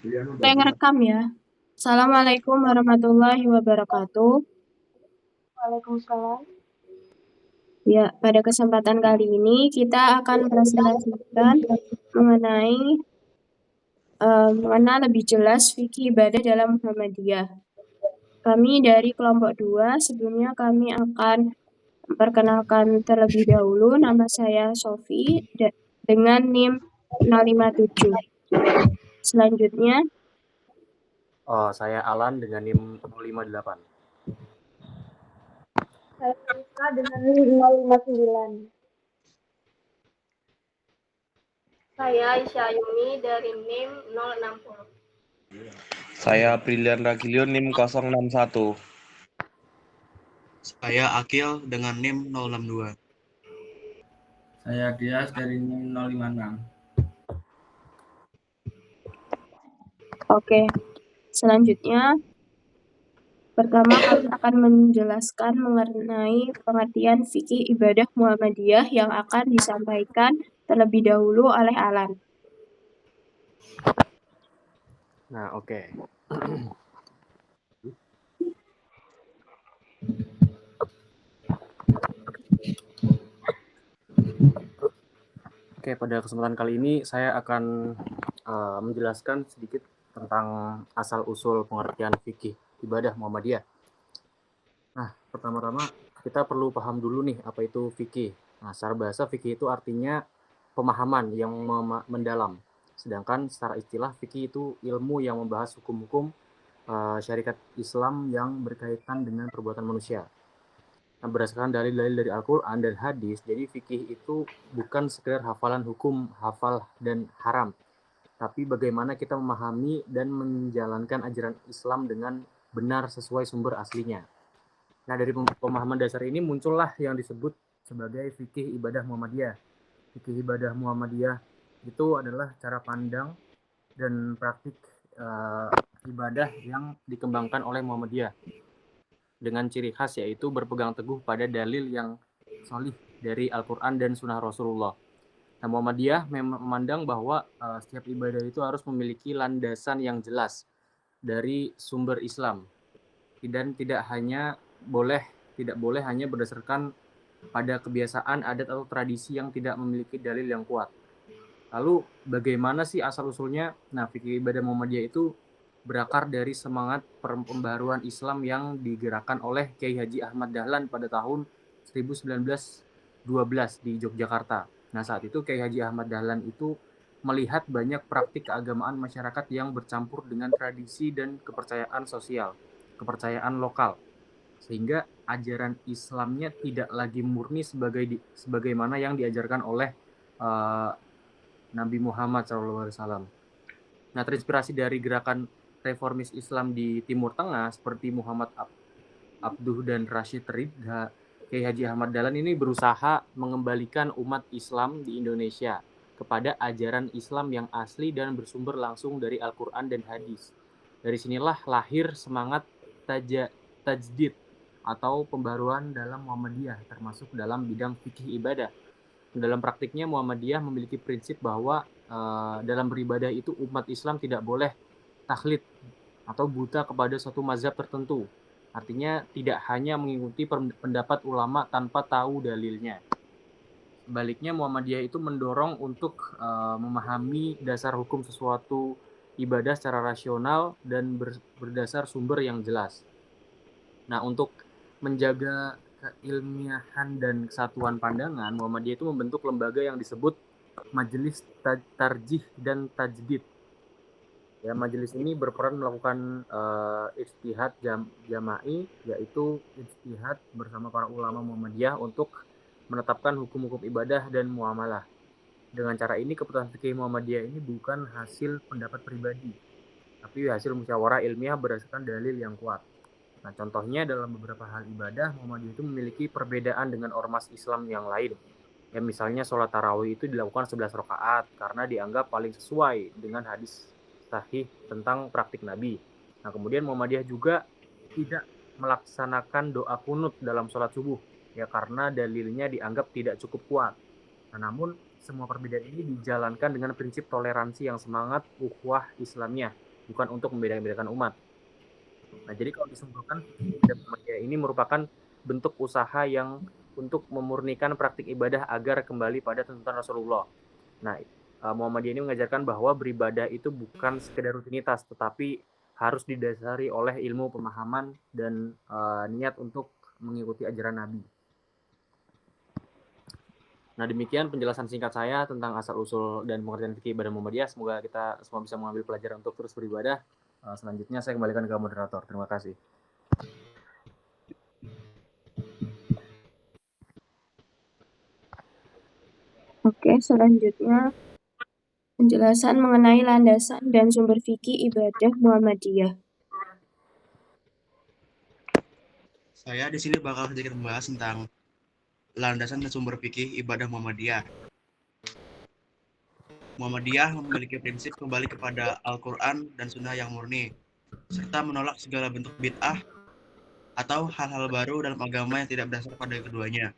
Saya ngerekam ya. Assalamualaikum warahmatullahi wabarakatuh. Waalaikumsalam. Ya, pada kesempatan kali ini kita akan presentasikan mengenai mengenal lebih jelas fikih ibadah dalam Muhammadiyah. Kami dari kelompok 2, sebelumnya kami akan memperkenalkan terlebih dahulu. Nama saya Sofi dengan NIM 057. Selanjutnya, Saya Alan dengan NIM 058. Saya Rika dengan NIM 059. Saya Aisyah Yumi dari NIM 060. Saya Brilian Ragilion NIM 061. Saya Akil dengan NIM 062. Saya Dias dari NIM 056. oke. Selanjutnya, pertama kami akan menjelaskan mengenai pengertian fikih ibadah Muhammadiyah yang akan disampaikan terlebih dahulu oleh Alan. Nah, oke. Oke, pada kesempatan kali ini saya akan menjelaskan sedikit tentang asal-usul pengertian fikih ibadah Muhammadiyah. Nah, pertama-tama kita perlu paham dulu nih apa itu fikih. Nah, secara bahasa fikih itu artinya pemahaman yang mendalam. Sedangkan secara istilah fikih itu ilmu yang membahas hukum-hukum syariat Islam yang berkaitan dengan perbuatan manusia. Nah, berdasarkan dalil-dalil dari Al-Quran dan hadis, jadi fikih itu bukan sekedar hafalan hukum, hafal dan haram, tapi bagaimana kita memahami dan menjalankan ajaran Islam dengan benar sesuai sumber aslinya. Nah, dari pemahaman dasar ini muncullah yang disebut sebagai fikih ibadah Muhammadiyah. Fikih ibadah Muhammadiyah itu adalah cara pandang dan praktik ibadah yang dikembangkan oleh Muhammadiyah dengan ciri khas yaitu berpegang teguh pada dalil yang sahih dari Al-Quran dan Sunnah Rasulullah. Nah, Muhammadiyah memandang bahwa setiap ibadah itu harus memiliki landasan yang jelas dari sumber Islam dan tidak boleh hanya berdasarkan pada kebiasaan, adat atau tradisi yang tidak memiliki dalil yang kuat. Lalu bagaimana sih asal-usulnya? Nah, fikih ibadah Muhammadiyah itu berakar dari semangat pembaharuan Islam yang digerakkan oleh Kiai Haji Ahmad Dahlan pada tahun 1912 di Yogyakarta. Nah, saat itu Kiai Haji Ahmad Dahlan itu melihat banyak praktik keagamaan masyarakat yang bercampur dengan tradisi dan kepercayaan sosial, kepercayaan lokal, sehingga ajaran Islamnya tidak lagi murni sebagaimana yang diajarkan oleh Nabi Muhammad SAW. Nah, terinspirasi dari gerakan reformis Islam di Timur Tengah seperti Muhammad Abduh dan Rashid Ridha, Kiai Haji Ahmad Dahlan ini berusaha mengembalikan umat Islam di Indonesia kepada ajaran Islam yang asli dan bersumber langsung dari Al-Quran dan hadis. Dari sinilah lahir semangat tajdid atau pembaruan dalam Muhammadiyah, termasuk dalam bidang fikih ibadah. Dalam praktiknya Muhammadiyah memiliki prinsip bahwa dalam beribadah itu umat Islam tidak boleh taklid atau buta kepada suatu mazhab tertentu. Artinya tidak hanya mengikuti pendapat ulama tanpa tahu dalilnya. Sebaliknya Muhammadiyah itu mendorong untuk memahami dasar hukum sesuatu ibadah secara rasional dan berdasar sumber yang jelas. Nah, untuk menjaga keilmiahan dan kesatuan pandangan, Muhammadiyah itu membentuk lembaga yang disebut Majelis Tarjih dan Tajdid. Ya, majelis ini berperan melakukan ijtihad jama'i, yaitu ijtihad bersama para ulama Muhammadiyah untuk menetapkan hukum-hukum ibadah dan muamalah. Dengan cara ini, keputusan fikih Muhammadiyah ini bukan hasil pendapat pribadi, tapi hasil musyawarah ilmiah berdasarkan dalil yang kuat. Nah, contohnya dalam beberapa hal ibadah, Muhammadiyah itu memiliki perbedaan dengan ormas Islam yang lain. Ya, misalnya sholat tarawih itu dilakukan 11 rakaat karena dianggap paling sesuai dengan hadis sahih tentang praktik Nabi. Nah, kemudian Muhammadiyah juga tidak melaksanakan doa kunut dalam sholat subuh, ya karena dalilnya dianggap tidak cukup kuat. Nah, namun semua perbedaan ini dijalankan dengan prinsip toleransi yang semangat ukhuwah Islamiyah. bukan untuk membedakan umat. Nah, jadi kalau disimpulkan, ibadah Muhammadiyah ini merupakan bentuk usaha yang untuk memurnikan praktik ibadah agar kembali pada tuntunan Rasulullah. Nah, Muhammadiyah ini mengajarkan bahwa beribadah itu bukan sekedar rutinitas, tetapi harus didasari oleh ilmu, pemahaman, dan niat untuk mengikuti ajaran Nabi. Nah, demikian penjelasan singkat saya tentang asal-usul dan pengertian fikih ibadah Muhammadiyah. Semoga kita semua bisa mengambil pelajaran untuk terus beribadah. Selanjutnya saya kembalikan ke moderator. Terima kasih. Oke, selanjutnya penjelasan mengenai landasan dan sumber fikih ibadah Muhammadiyah. Saya di sini bakal sedikit membahas tentang landasan dan sumber fikih ibadah Muhammadiyah. Muhammadiyah memiliki prinsip kembali kepada Al-Quran dan Sunnah yang murni, serta menolak segala bentuk bid'ah atau hal-hal baru dalam agama yang tidak berdasar pada keduanya.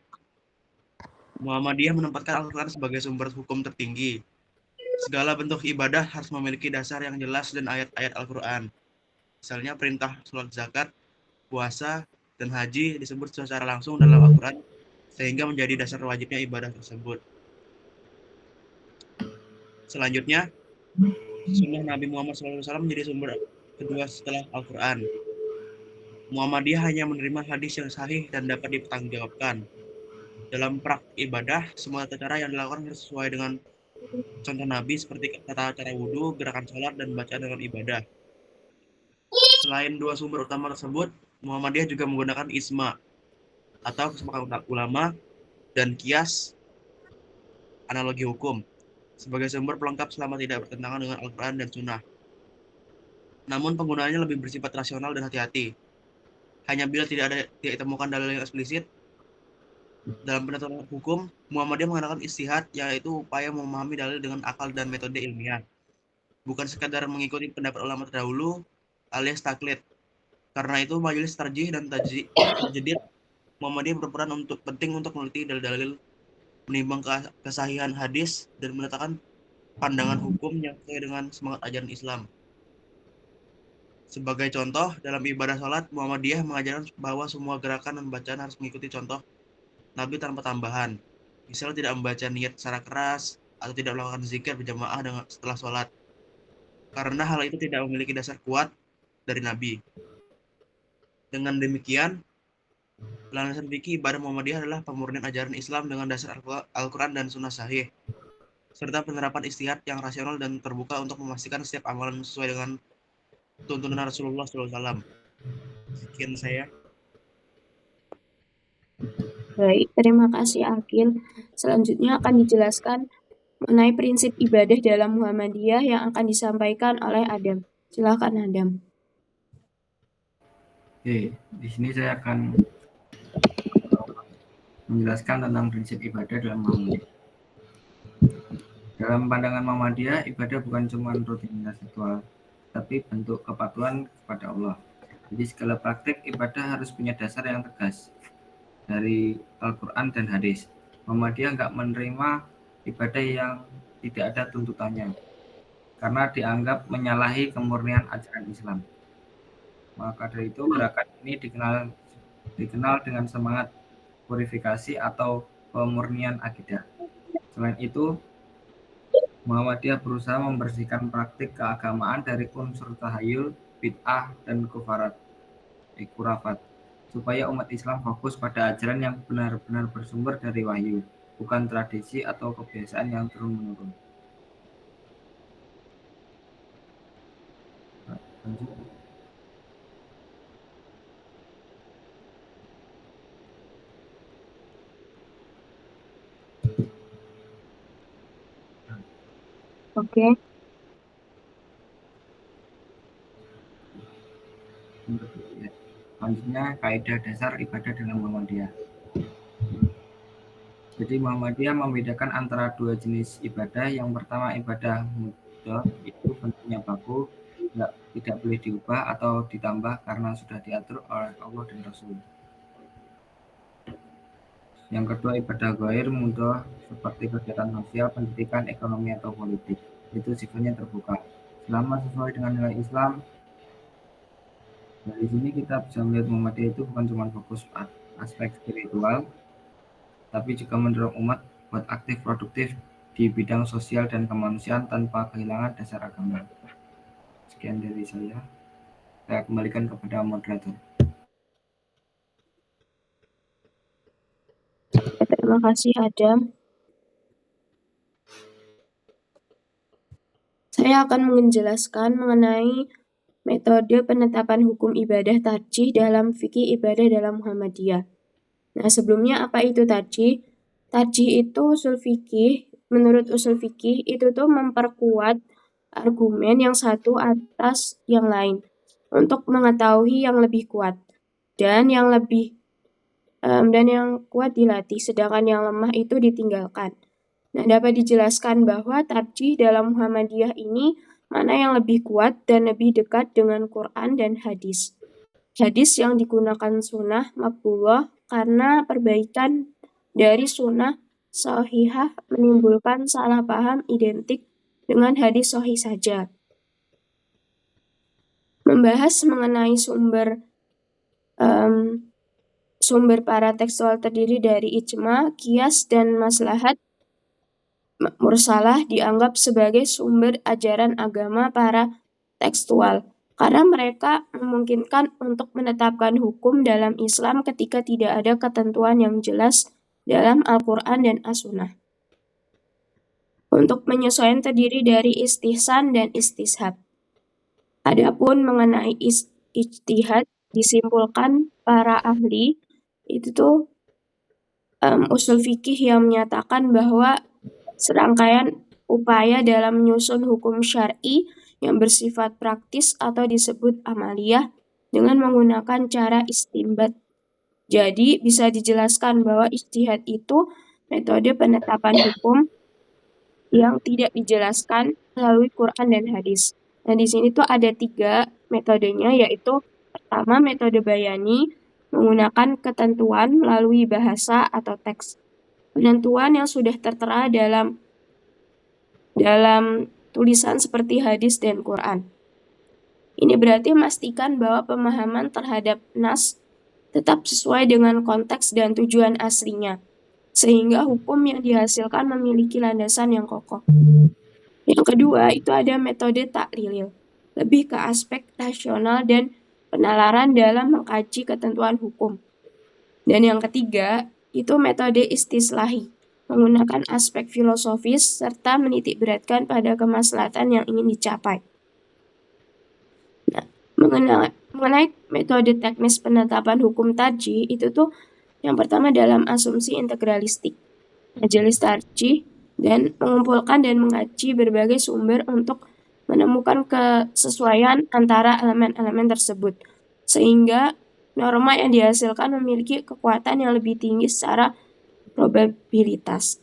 Muhammadiyah menempatkan Al-Quran sebagai sumber hukum tertinggi. Segala bentuk ibadah harus memiliki dasar yang jelas dan ayat-ayat Al-Quran. Misalnya perintah sholat zakat, puasa, dan haji disebut secara langsung dalam Al-Quran, sehingga menjadi dasar wajibnya ibadah tersebut. Selanjutnya, Sunnah Nabi Muhammad SAW menjadi sumber kedua setelah Al-Quran. Muhammadiyah hanya menerima hadis yang sahih dan dapat dipertanggungjawabkan. Dalam praktik ibadah, semua tata cara yang dilakukan harus sesuai dengan contoh Nabi seperti tata cara wudhu, gerakan sholat, dan bacaan dalam ibadah. Selain dua sumber utama tersebut, Muhammadiyah juga menggunakan ijma atau kesepakatan ulama dan qiyas analogi hukum sebagai sumber pelengkap selama tidak bertentangan dengan Al-Quran dan Sunnah. Namun penggunaannya lebih bersifat rasional dan hati-hati. Hanya bila tidak ditemukan dalil yang eksplisit dalam penetapan hukum, Muhammadiyah menggunakan istihad, yaitu upaya memahami dalil dengan akal dan metode ilmiah, bukan sekadar mengikuti pendapat ulama terdahulu alias taklid. Karena itu majelis tarjih dan tajdid Muhammadiyah berperan penting untuk meneliti dalil-dalil, menimbang kesahihan hadis, dan meletakkan pandangan hukum yang sesuai dengan semangat ajaran Islam. Sebagai contoh, dalam ibadah sholat, Muhammadiyah mengajarkan bahwa semua gerakan dan bacaan harus mengikuti contoh Nabi tanpa tambahan. Misal tidak membaca niat secara keras, atau tidak melakukan zikir berjamaah setelah sholat. Karena hal itu tidak memiliki dasar kuat dari Nabi. Dengan demikian, landasan fikih ibadah Muhammadiyah adalah pemurnian ajaran Islam dengan dasar Al-Quran dan Sunnah sahih, serta penerapan istihad yang rasional dan terbuka untuk memastikan setiap amalan sesuai dengan tuntunan Rasulullah SAW. Sekian saya. Baik, terima kasih Akil. Selanjutnya akan dijelaskan mengenai prinsip ibadah dalam Muhammadiyah yang akan disampaikan oleh Adam. Silakan Adam. Oke, di sini saya akan menjelaskan tentang prinsip ibadah dalam Muhammadiyah. Dalam pandangan Muhammadiyah, ibadah bukan cuma rutinitas ritual, tapi bentuk kepatuhan kepada Allah. Jadi segala praktik ibadah harus punya dasar yang tegas dari Al-Quran dan hadis. Muhammadiyah nggak menerima ibadah yang tidak ada tuntutannya, karena dianggap menyalahi kemurnian ajaran Islam. Maka dari itu gerakan ini dikenal dengan semangat purifikasi atau pemurnian akidah. Selain itu, Muhammadiyah berusaha membersihkan praktik keagamaan dari unsur tahayul, bid'ah, dan khurafat, supaya umat Islam fokus pada ajaran yang benar-benar bersumber dari wahyu, bukan tradisi atau kebiasaan yang turun-menurun. Oke. Selanjutnya, kaidah dasar ibadah dalam Muhammadiyah. Jadi Muhammadiyah membedakan antara dua jenis ibadah. Yang pertama ibadah mudah, itu bentuknya baku, tidak boleh diubah atau ditambah karena sudah diatur oleh Allah dan Rasul. Yang kedua ibadah ghair mudah, seperti kegiatan sosial, pendidikan, ekonomi, atau politik. Itu sifatnya terbuka, selama sesuai dengan nilai Islam. Dari sini kita bisa melihat Muhammadiyah itu bukan cuma fokus aspek spiritual, tapi juga mendorong umat buat aktif produktif di bidang sosial dan kemanusiaan tanpa kehilangan dasar agama. Sekian dari saya kembalikan kepada moderator. Terima kasih Adam. Saya akan menjelaskan mengenai metode penetapan hukum ibadah tarjih dalam fikih ibadah dalam Muhammadiyah. Nah, sebelumnya apa itu tarjih? Tarjih itu menurut usul fikih itu tuh memperkuat argumen yang satu atas yang lain untuk mengetahui yang lebih kuat dan yang kuat dilatih, sedangkan yang lemah itu ditinggalkan. Nah, dapat dijelaskan bahwa tarjih dalam Muhammadiyah ini mana yang lebih kuat dan lebih dekat dengan Quran dan hadis. Hadis yang digunakan sunnah maqbulah karena perbaikan dari sunnah sahihah menimbulkan salah paham identik dengan hadis sahih saja. Membahas mengenai sumber para tekstual terdiri dari ijma, qiyas, dan maslahat mursalah dianggap sebagai sumber ajaran agama para tekstual karena mereka memungkinkan untuk menetapkan hukum dalam Islam ketika tidak ada ketentuan yang jelas dalam Al-Quran dan As-Sunnah. Untuk penyesuaian terdiri dari istihsan dan istishab. Adapun mengenai ijtihad disimpulkan para ahli itu tuh usul fikih yang menyatakan bahwa serangkaian upaya dalam menyusun hukum syar'i yang bersifat praktis atau disebut amaliyah dengan menggunakan cara istinbat. Jadi bisa dijelaskan bahwa ijtihad itu metode penetapan hukum yang tidak dijelaskan melalui Quran dan hadis. Nah, di sini tuh ada 3 metodenya, yaitu pertama metode bayani menggunakan ketentuan melalui bahasa atau teks. Penentuan yang sudah tertera dalam tulisan seperti hadis dan Quran. Ini berarti memastikan bahwa pemahaman terhadap nas tetap sesuai dengan konteks dan tujuan aslinya, sehingga hukum yang dihasilkan memiliki landasan yang kokoh. Yang kedua, itu ada metode taklil, lebih ke aspek rasional dan penalaran dalam mengkaji ketentuan hukum. Dan yang ketiga, itu metode istislahi, menggunakan aspek filosofis serta menitik beratkan pada kemaslahatan yang ingin dicapai. Nah, mengenai metode teknis penetapan hukum tarjih itu tuh yang pertama dalam asumsi integralistik, majelis tarjih, dan mengumpulkan dan mengkaji berbagai sumber untuk menemukan kesesuaian antara elemen-elemen tersebut, sehingga norma yang dihasilkan memiliki kekuatan yang lebih tinggi secara probabilitas.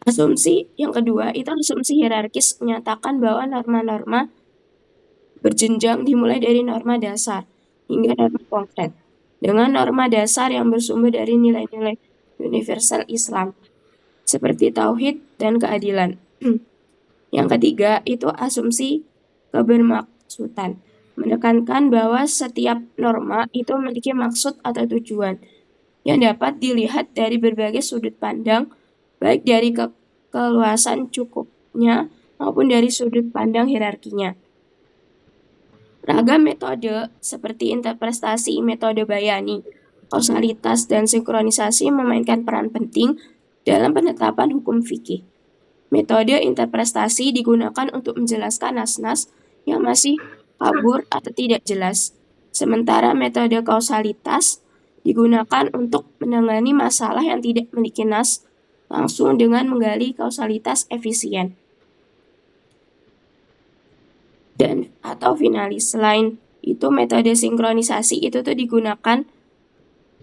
Asumsi yang kedua itu asumsi hierarkis, menyatakan bahwa norma-norma berjenjang dimulai dari norma dasar hingga norma konkret, dengan norma dasar yang bersumber dari nilai-nilai universal Islam seperti tauhid dan keadilan. Yang ketiga itu asumsi kebermaksudan, menekankan bahwa setiap norma itu memiliki maksud atau tujuan yang dapat dilihat dari berbagai sudut pandang, baik dari keluasan cukupnya maupun dari sudut pandang hierarkinya. Ragam metode seperti interpretasi, metode bayani, kausalitas, dan sinkronisasi memainkan peran penting dalam penetapan hukum fikih. Metode interpretasi digunakan untuk menjelaskan nas-nas yang masih kabur atau tidak jelas, sementara metode kausalitas digunakan untuk menangani masalah yang tidak memiliki nas langsung dengan menggali kausalitas efisien. Dan atau finalis. Selain itu metode sinkronisasi itu tuh digunakan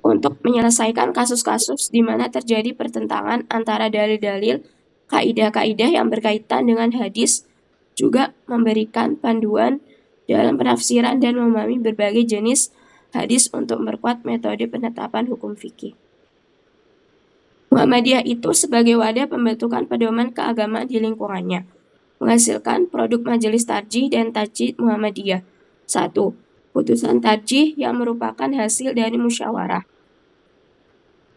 untuk menyelesaikan kasus-kasus di mana terjadi pertentangan antara dalil-dalil, kaidah-kaidah yang berkaitan dengan hadis, juga memberikan panduan dalam penafsiran dan memahami berbagai jenis hadis untuk memperkuat metode penetapan hukum fikih. Muhammadiyah itu sebagai wadah pembentukan pedoman keagamaan di lingkungannya, menghasilkan produk Majelis Tarjih dan Tajdid Muhammadiyah. 1. Putusan tarjih yang merupakan hasil dari musyawarah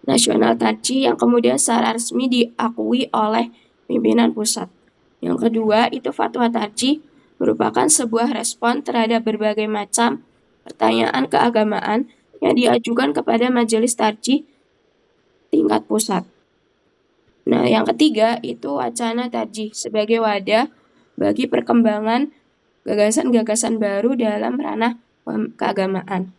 nasional tarjih yang kemudian secara resmi diakui oleh pimpinan pusat. Yang kedua, itu fatwa tarjih merupakan sebuah respon terhadap berbagai macam pertanyaan keagamaan yang diajukan kepada majelis tarjih tingkat pusat. Nah, yang ketiga itu wacana tarjih sebagai wadah bagi perkembangan gagasan-gagasan baru dalam ranah keagamaan.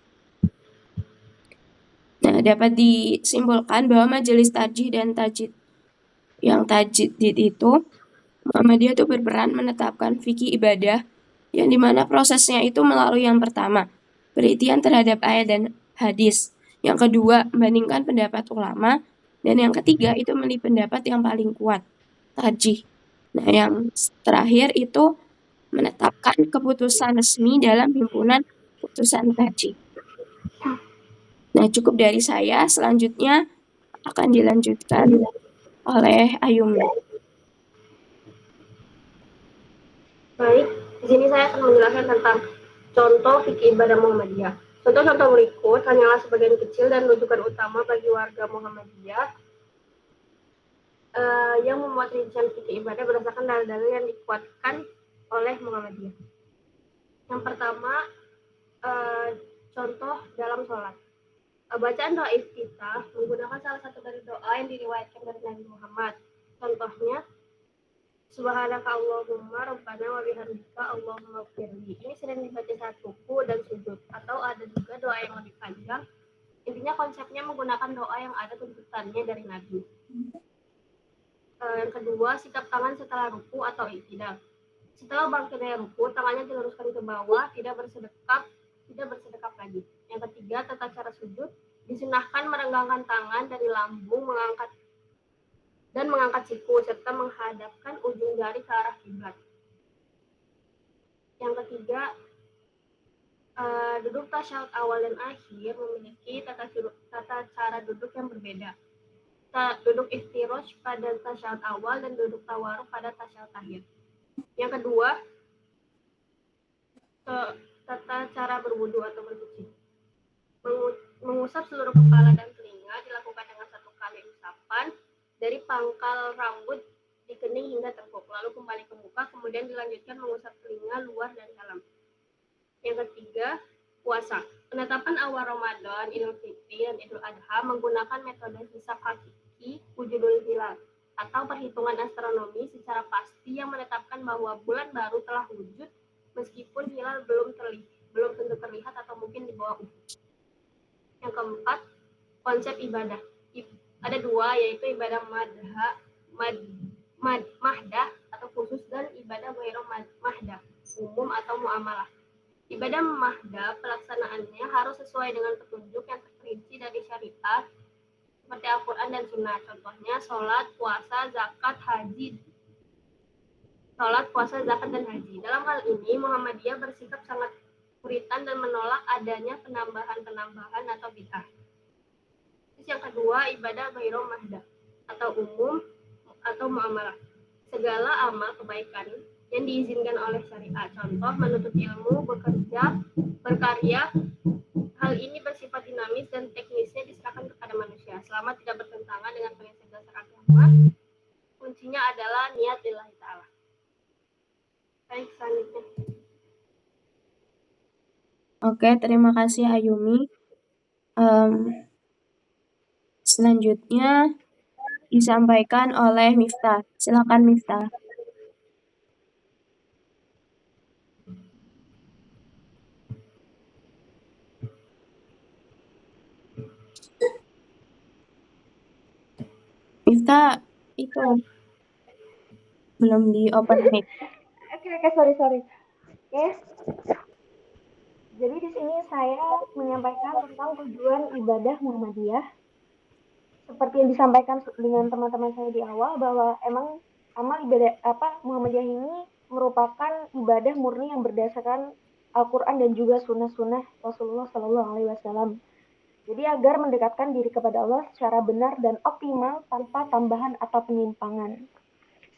Nah, dapat disimpulkan bahwa majelis tarjih dan tajdid itu Muhammadiyah itu berperan menetapkan fikih ibadah yang dimana prosesnya itu melalui yang pertama, penelitian terhadap ayat dan hadis. Yang kedua, membandingkan pendapat ulama. Dan yang ketiga, itu memilih pendapat yang paling kuat, tarjih. Nah, yang terakhir itu menetapkan keputusan resmi dalam himpunan putusan tarjih. Nah, cukup dari saya. Selanjutnya akan dilanjutkan oleh Ayumi. Baik, di sini saya akan menjelaskan tentang contoh fikih ibadah Muhammadiyah. Contoh-contoh berikut hanyalah sebagian kecil dan rujukan utama bagi warga Muhammadiyah yang memuat rincian fikih ibadah berdasarkan dalil-dalil yang dikuatkan oleh Muhammadiyah. Yang pertama, contoh dalam sholat. Bacaan doa iftitah menggunakan salah satu dari doa yang diriwayatkan dari Nabi Muhammad. Contohnya, Subhanaka Allahumma Rabbana wa bihamdika Allahumma firli. Ini sering dibaca saat ruku dan sujud. Atau ada juga doa yang lebih panjang. Intinya konsepnya menggunakan doa yang ada tuntutannya dari Nabi. Yang kedua, sikap tangan setelah ruku atau iktidal. Setelah bangkit dari ruku, tangannya diluruskan ke bawah, tidak bersedekap lagi. Yang ketiga, tata cara sujud. Disunahkan merenggangkan tangan dari lambung, mengangkat siku serta menghadapkan ujung jari ke arah kiblat. Yang ketiga, duduk tasyahud awal dan akhir memiliki tata cara duduk yang berbeda. Duduk iftirosh pada tasyahud awal dan duduk tawaruk pada tasyahud akhir. Yang kedua, tata cara berwudu atau bersuci. Mengusap seluruh kepala dan telinga dilakukan dengan satu kali usapan dari pangkal rambut di kening hingga tengkuk, lalu kembali ke muka, kemudian dilanjutkan mengusap telinga luar dan dalam. Yang ketiga, puasa. Penetapan awal Ramadan, Idul Fitri, dan Idul Adha menggunakan metode hisab hakiki wujudul hilal atau perhitungan astronomi secara pasti yang menetapkan bahwa bulan baru telah wujud meskipun hilal belum tentu terlihat atau mungkin di bawah ufuk. Yang keempat, konsep ibadah. Ada dua, yaitu ibadah mahdah atau khusus dan ibadah ghairu mahdah, umum atau muamalah. Ibadah mahdah pelaksanaannya harus sesuai dengan petunjuk yang terperinci dari syariat seperti Al-Quran dan Sunnah. Contohnya sholat, puasa, zakat, dan haji. Dalam hal ini Muhammadiyah bersikap sangat puritan dan menolak adanya penambahan atau bid'ah. Terus yang kedua, ibadah ghairu mahdah atau umum atau muamalah. Segala amal kebaikan yang diizinkan oleh syariat. Contoh, menuntut ilmu, bekerja, berkarya. Hal ini bersifat dinamis dan teknisnya diserahkan kepada manusia. Selama tidak bertentangan dengan prinsip dasar agama, kuncinya adalah niat lillahi ta'ala. Baik, selanjutnya. Oke, terima kasih Ayumi. Selanjutnya disampaikan oleh Miftah. Silakan Miftah. Miftah itu belum di open mic. Oke, sorry. Oke. Jadi di sini saya menyampaikan tentang tujuan ibadah Muhammadiyah. Seperti yang disampaikan dengan teman-teman saya di awal, bahwa emang amal ibadah Muhammadiyah ini merupakan ibadah murni yang berdasarkan Al-Quran dan juga sunnah-sunnah Rasulullah SAW. Jadi agar mendekatkan diri kepada Allah secara benar dan optimal tanpa tambahan atau penyimpangan.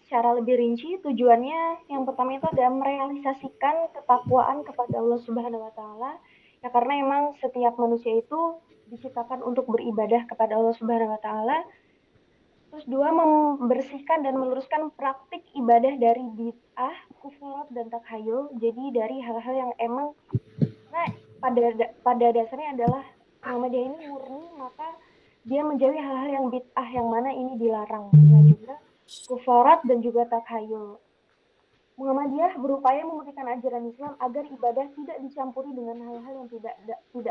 secara lebih rinci, tujuannya yang pertama itu adalah merealisasikan ketakwaan kepada Allah Subhanahu wa taala. Ya karena emang setiap manusia itu diciptakan untuk beribadah kepada Allah Subhanahu wa taala. Terus dua, membersihkan dan meluruskan praktik ibadah dari bid'ah, kufurat dan takhayul. Jadi dari hal-hal yang emang karena pada dasarnya adalah Muhammadiyah ini murni, maka dia menjauhi hal-hal yang bid'ah yang mana ini dilarang. Nah juga kufarat dan juga takhayul. Muhammadiyah berupaya memberikan ajaran Islam agar ibadah tidak dicampuri dengan hal-hal yang tidak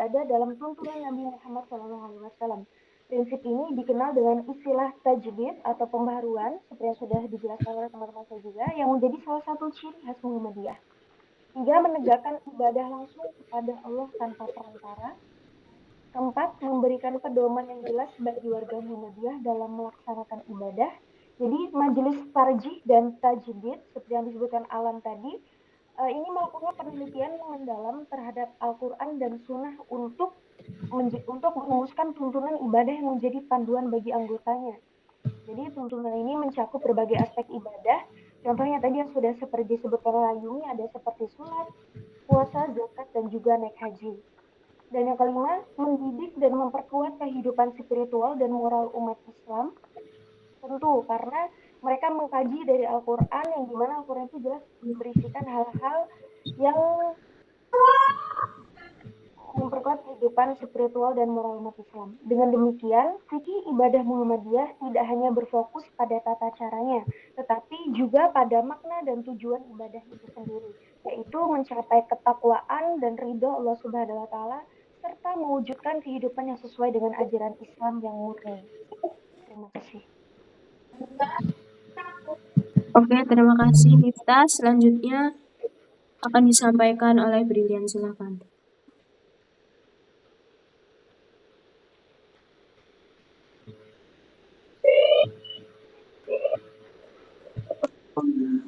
ada dalam tuntunan Nabi Muhammad SAW. Prinsip ini dikenal dengan istilah tajdid atau pembaharuan, seperti yang sudah dijelaskan oleh teman-teman saya juga, yang menjadi salah satu ciri khas Muhammadiyah. Hingga menegakkan ibadah langsung kepada Allah tanpa perantara. Keempat, memberikan pedoman yang jelas bagi warga Muhammadiyah dalam melaksanakan ibadah. Jadi majelis tarjih dan tajdid seperti yang disebutkan Alan tadi, ini melakukan penelitian mendalam terhadap Al-Quran dan Sunnah untuk merumuskan tuntunan ibadah yang menjadi panduan bagi anggotanya. Jadi tuntunan ini mencakup berbagai aspek ibadah. Contohnya tadi yang sudah seperti disebutkan oleh Yumi, ada seperti sholat, puasa, zakat, dan juga naik haji. Dan yang kelima, mendidik dan memperkuat kehidupan spiritual dan moral umat Islam. Tentu karena mereka mengkaji dari Al-Quran, yang dimana Al-Quran itu jelas berisikan hal-hal yang memperkuat kehidupan spiritual dan moral umat Islam. Dengan demikian, fikih ibadah Muhammadiyah tidak hanya berfokus pada tata caranya, tetapi juga pada makna dan tujuan ibadah itu sendiri, yaitu mencapai ketakwaan dan ridho Allah Subhanahu wa taala serta mewujudkan kehidupan yang sesuai dengan ajaran Islam yang murni. Terima kasih. Oke, terima kasih Miftah. Selanjutnya akan disampaikan oleh Brilian, silakan.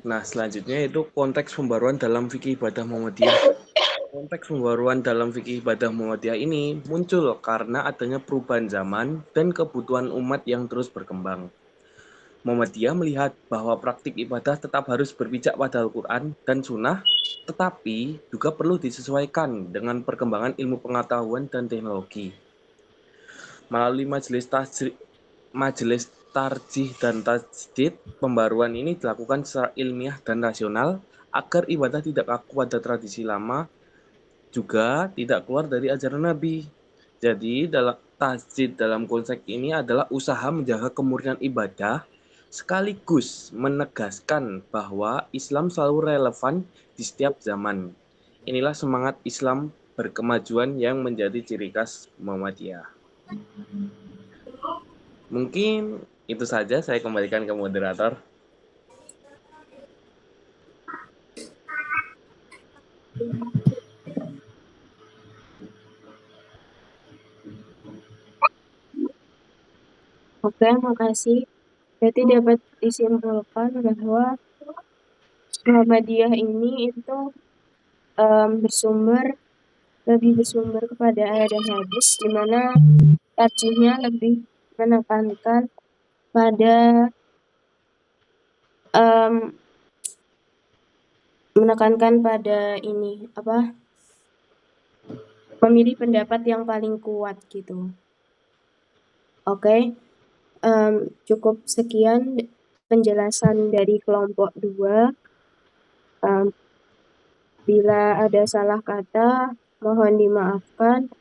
Nah, selanjutnya itu konteks pembaruan dalam fikih ibadah Muhammadiyah. Konteks pembaruan dalam fikih ibadah Muhammadiyah ini muncul karena adanya perubahan zaman dan kebutuhan umat yang terus berkembang. Muhammadiyah melihat bahwa praktik ibadah tetap harus berpijak pada Al-Quran dan Sunnah, tetapi juga perlu disesuaikan dengan perkembangan ilmu pengetahuan dan teknologi. Melalui majelis tarjih dan tajdid, pembaruan ini dilakukan secara ilmiah dan rasional agar ibadah tidak kaku pada tradisi lama, juga tidak keluar dari ajaran Nabi. Jadi dalam tajdid dalam konsep ini adalah usaha menjaga kemurnian ibadah sekaligus menegaskan bahwa Islam selalu relevan di setiap zaman. Inilah semangat Islam berkemajuan yang menjadi ciri khas Muhammadiyah. Mungkin itu saja, saya kembalikan ke moderator. Oke, makasih. Berarti dapat disimpulkan bahwa Muhammadiyah ini itu lebih bersumber kepada ayat dan hadis, di mana tarjihnya lebih menekankan pada ini memilih pendapat yang paling kuat gitu. Oke, cukup sekian penjelasan dari kelompok 2. Bila ada salah kata, mohon dimaafkan.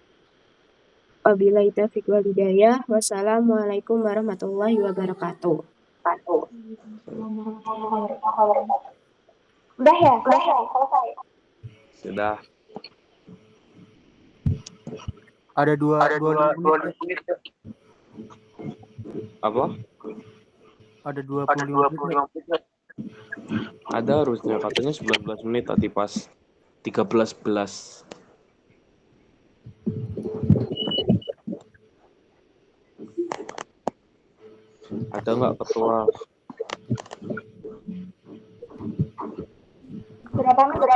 Wabillahi taufiq wal hidayah. Wassalamualaikum warahmatullahi wabarakatuh. Udah ya? Selesai. Sudah. Ada dua menit. Apa? Ada 25 menit. Ada harusnya, katanya 19 menit tadi pas 13:11. Ada nggak ketua? Berapa menit?